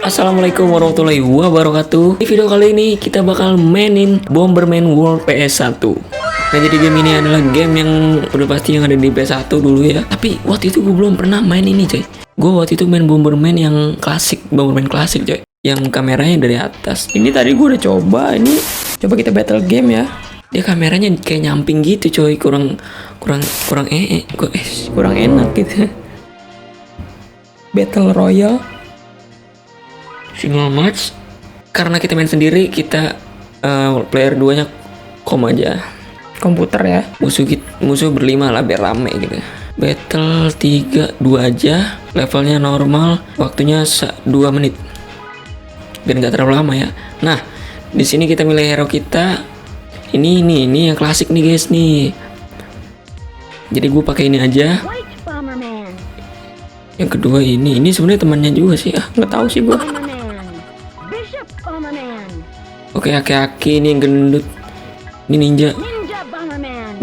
Assalamualaikum warahmatullahi wabarakatuh. Di video kali ini kita bakal mainin Bomberman World PS1. Nah, jadi game ini adalah game yang udah pasti yang ada di PS1 dulu ya. Tapi waktu itu gue belum pernah main ini coy. Gue waktu itu main Bomberman yang klasik, Bomberman klasik coy, yang kameranya dari atas. Ini tadi gue udah coba, ini coba kita battle game ya. Dia kameranya kayak nyamping gitu coy, kurang enak gitu. Battle Royale single match, karena kita main sendiri, kita player 2 nya aja komputer ya, musuh berlima lah biar rame gitu. Battle 3-2 aja, levelnya normal, waktunya 2 menit biar nggak terlalu lama ya. Nah, di sini kita milih hero kita. Ini yang klasik nih guys nih. Jadi gue pakai ini aja. Yang kedua ini sebenarnya temannya juga sih, nggak tahu sih gue. Oke, aki-aki ini yang gendut. Ini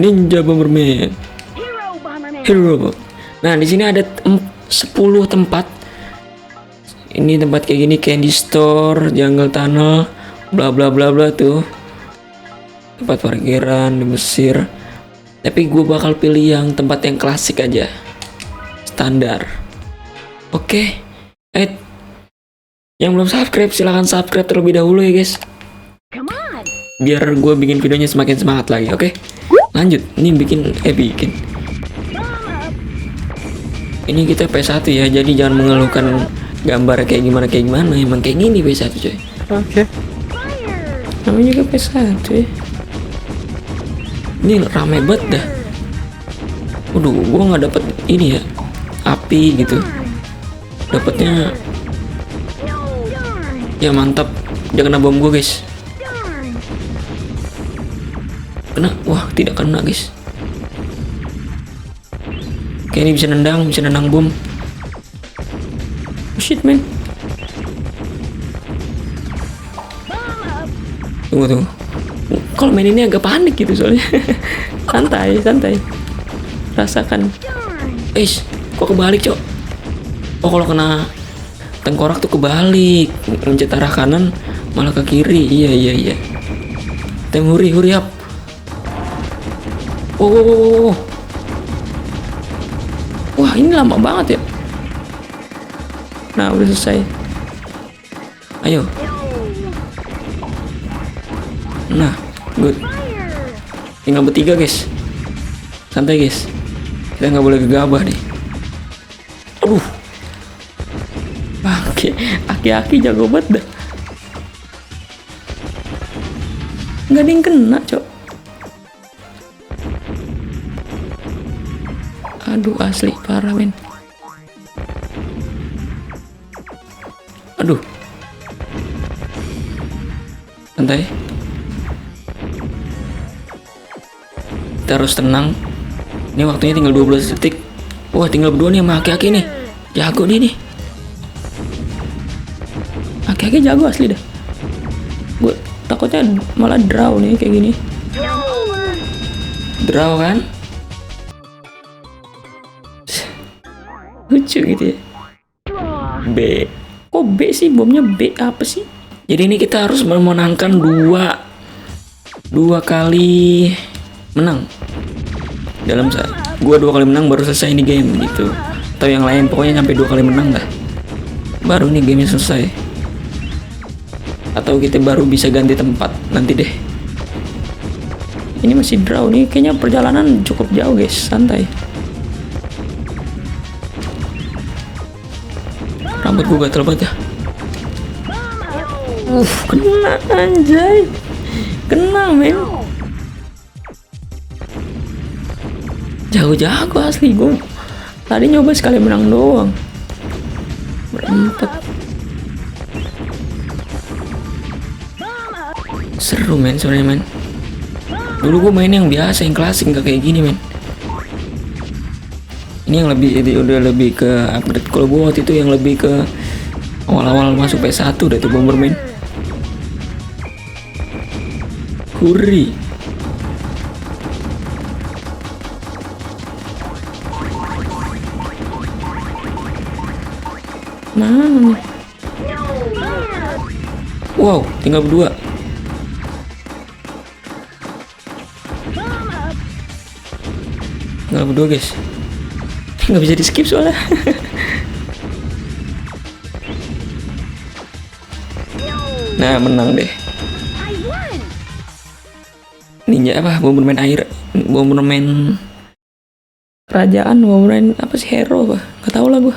Ninja Bomberman. Hero. Nah, di sini ada 10 tempat. Ini tempat kayak gini, Candy Store, Jungle Tunnel, bla bla bla bla tuh. Tempat parkiran di Mesir. Tapi gue bakal pilih yang tempat yang klasik aja. Standar. Oke. Yang belum subscribe silahkan subscribe terlebih dahulu ya guys. Biar gue bikin videonya semakin semangat lagi, oke? Lanjut, ini bikin. Ini kita PS1 ya, jadi jangan mengeluhkan gambar kayak gimana, emang kayak gini PS1 coy. Oke. Namanya juga PS1 ya. Ini rame banget dah. Waduh, gue nggak dapet ini ya, api gitu. Dapatnya ya mantap, jangan kena bom gue guys. Kena, wah tidak kena guys. Oke, ini bisa nendang bom. Oh, shit man. Tunggu. Kalau main ini agak panik gitu soalnya. santai. Rasakan. Kok kebalik cok? Oh, kalau kena tengkorak tuh kebalik, mencet arah kanan malah ke kiri. Iya. Hurry up. Oh. Wah, ini lama banget ya. Nah, udah selesai. Ayo. Nah, good. Tinggal bertiga guys. Santai guys. Kita nggak boleh gegabah nih. Aduh. Aki-aki jago banget dah. Nggak ada yang kena cok. Aduh, asli parah men. Aduh. Santai. Kita harus tenang. Ini waktunya tinggal 12 detik. Wah, tinggal berdua nih sama aki-aki nih. Jago dia nih. Aki-aki jago asli dah. Gue takutnya malah draw nih kayak gini. Draw kan? Lucu gitu ya. B. Kok B sih? Bomnya B apa sih? Jadi ini kita harus memenangkan dua kali menang. Dalam saat gua 2 kali menang baru selesai ini game gitu. Atau yang lain, pokoknya sampai 2 kali menang lah. Baru nih gamenya selesai. Atau kita baru bisa ganti tempat nanti deh. Ini masih draw nih. Kayaknya perjalanan cukup jauh guys. Santai. Rambut gue gatel banget ya. Kena anjay. Kena men. Jago asli gue. Tadi nyoba sekali menang doang. Berempat. Seru men sebenarnya men. Dulu gue main yang biasa, yang klasik, nggak kayak gini men. Ini yang udah lebih ke upgrade. Kalau gue waktu itu yang lebih ke awal-awal masuk PS1 udah tuh Bomberman. Hurry. Mana nih? Wow, tinggal berdua. Tinggal berdua guys. Nggak bisa di skip soalnya. Nah, menang deh. Ninja apa? Bomberman air, Bomberman kerajaan, Bomberman apa sih, hero apa? Gak tau lah gua.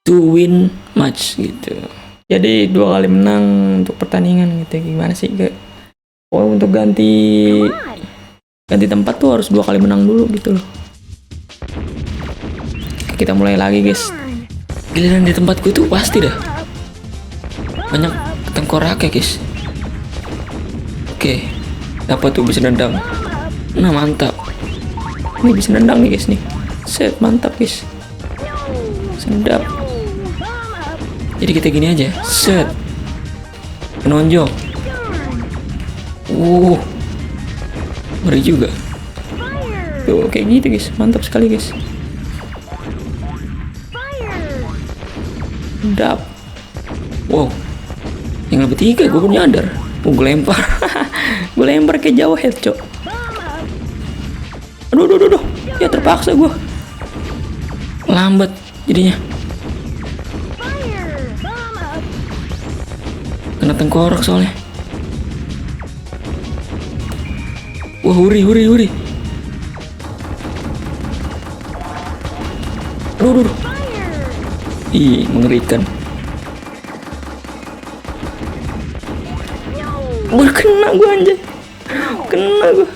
To win match gitu. Jadi 2 kali menang untuk pertandingan gitu. Gimana sih kayak? Oh, untuk ganti tempat tuh harus 2 kali menang dulu gitu loh. Kita mulai lagi guys. Giliran di tempatku itu pasti dah banyak tengkorak ya guys. Oke, dapat tuh, bisa nendang. Nah, mantap. Ini bisa nendang nih guys nih. Set, mantap guys. Sedap. Jadi kita gini aja. Set. Menonjol. Ngeri juga. Tuh, kayak gitu guys. Mantap sekali guys. Sedap. Wow. Yang lebih 3 gue pun nyadar. Gue lempar. Gue lempar ke jauh head, cok. Aduh. Ya terpaksa gue. Lambat jadinya. Kena tengkorak soalnya. Wah, huri. Aduh. Ih, mengerikan. Kena gue anjay. Kena gue.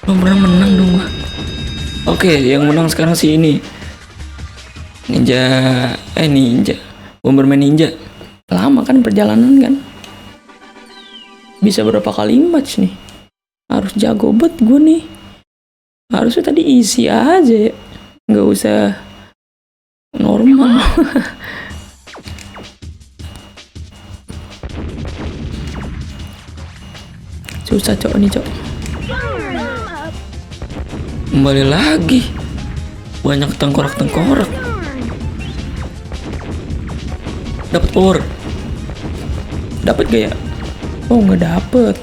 Belum pernah menang dong gue. Oke, yang menang sekarang sih ini. Ninja. Bomberman Ninja. Lama kan perjalanan kan. Bisa berapa kali match nih. Harus jago bet gue nih. Harusnya tadi easy aja ya. Nggak usah normal. Susah cok nih cok. Kembali lagi. Banyak tengkorak. Dapat power. Dapat gak ya? Oh, nggak dapet.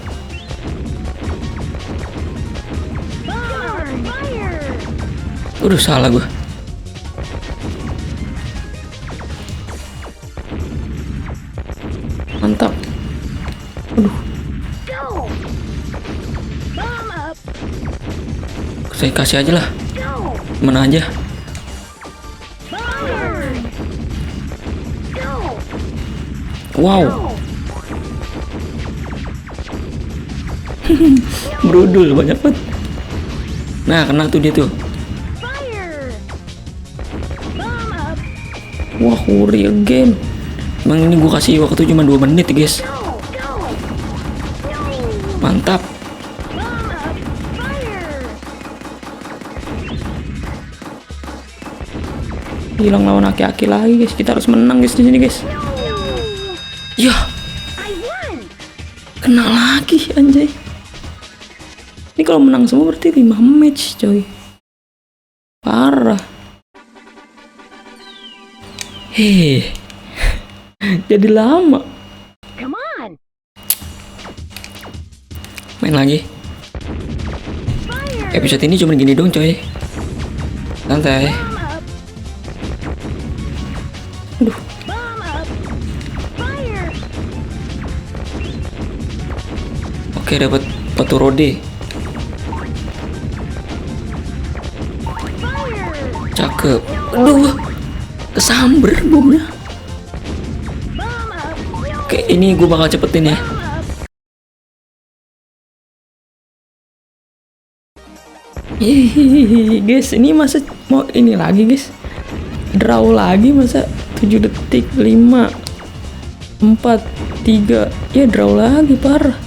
Udah salah gue. Mantap. Aduh. Saya kasih aja lah. Mana aja. Wow. Brudul banyak banget. Nah, kena tuh dia tuh. Wah, huri again. Emang ini gue kasih waktu cuma 2 menit guys. Mantap. Hilang lawan aki-aki lagi guys. Kita harus menang guys di sini guys. Ya. Kena lagi anjay. Ini kalau menang semua berarti 5 match coy. Parah. Jadi lama. Main lagi. Episode ini cuma gini dong coy. Santai. Aduh. Oke, dapat batu rode. Cakep. Aduh. Kesamber bomnya. Oke, ini gue bakal cepetin ya. Hihihi guys, ini masa mau ini lagi guys. Draw lagi masa 7 detik 5 4 3. Ya draw lagi, parah.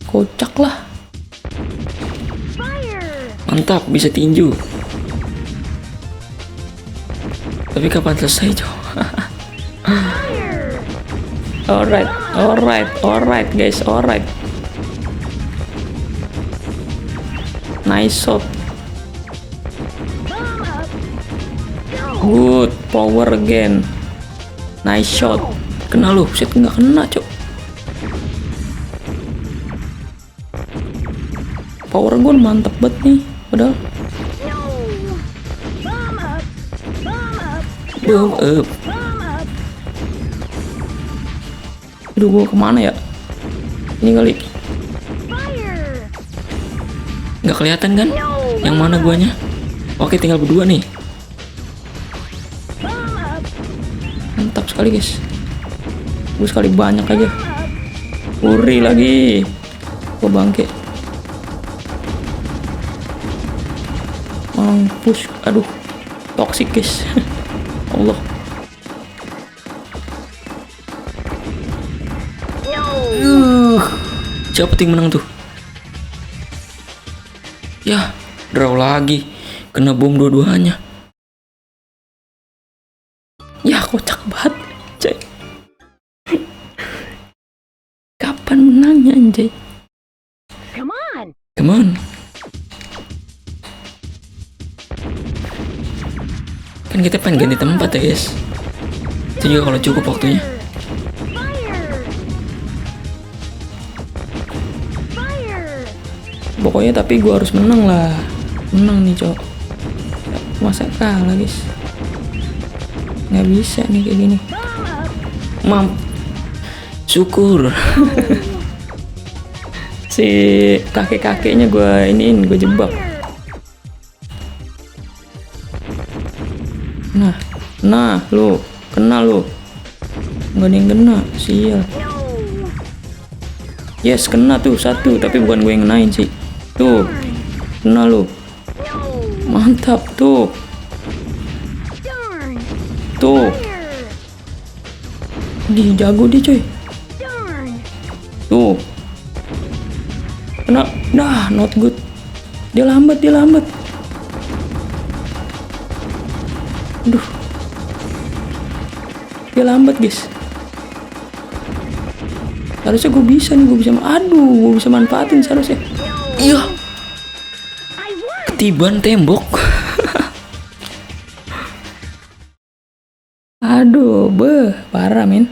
Kocak lah. Mantap, bisa tinju. Tapi kapan selesai, cow? Alright guys, alright. Nice shot. Good. Power again. Nice shot. Kena lu. Shit, nggak kena, cok. Power gue mantep banget nih. Padahal. Boom up. Aduh, gue kemana ya? Ini kali. Nggak kelihatan kan? Yang mana guanya? Oke, tinggal berdua nih. Mantap sekali, guys. Gue sekali banyak aja. Uri lagi. Gue bangke. Mampus. Aduh. Toxic, guys. Allah. Siapa tim menang tuh? Ya, draw lagi. Kena bom dua-duanya. Ya, kocak banget, cek. Kapan menangnya, anjay? Come on. Kan kita pengen ganti tempat ya, guys. Itu juga kalau cukup waktunya. Pokoknya tapi gue harus menang lah. Menang nih, cok. Masa kalah, guys? Nggak bisa nih kayak gini. Syukur. Si kakek-kakeknya gue jebak. Nah, lu kena lu. Nggak ada yang kena, sial. Yes, kena tuh satu, tapi bukan gue yang ngenain sih. Tuh, kena lu. Mantap tuh. Tuh. Dia jago dia, coy. Tuh. Kena. Nah, not good. Dia lambat. Aduh. Dia lambat, guys. Harusnya gue bisa manfaatin seharusnya. Iya. Ketiban tembok. Aduh, parah, men.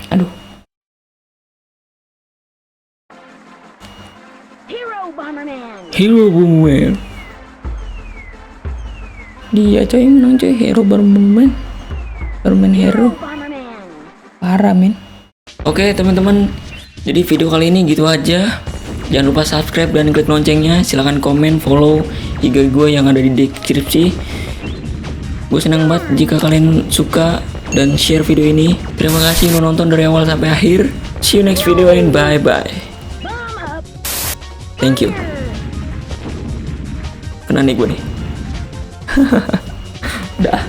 Aduh. Hero Bomberman. Dia coy menang, coy. Hero Bomberman. Bermain hero. Parah, men. Oke, teman-teman. Jadi video kali ini gitu aja. Jangan lupa subscribe dan klik loncengnya. Silahkan komen, follow IG gue yang ada di deskripsi. Gue senang banget jika kalian suka dan share video ini. Terima kasih udah nonton dari awal sampai akhir. See you next video and bye-bye. Thank you. Kena nih gue nih. Dah.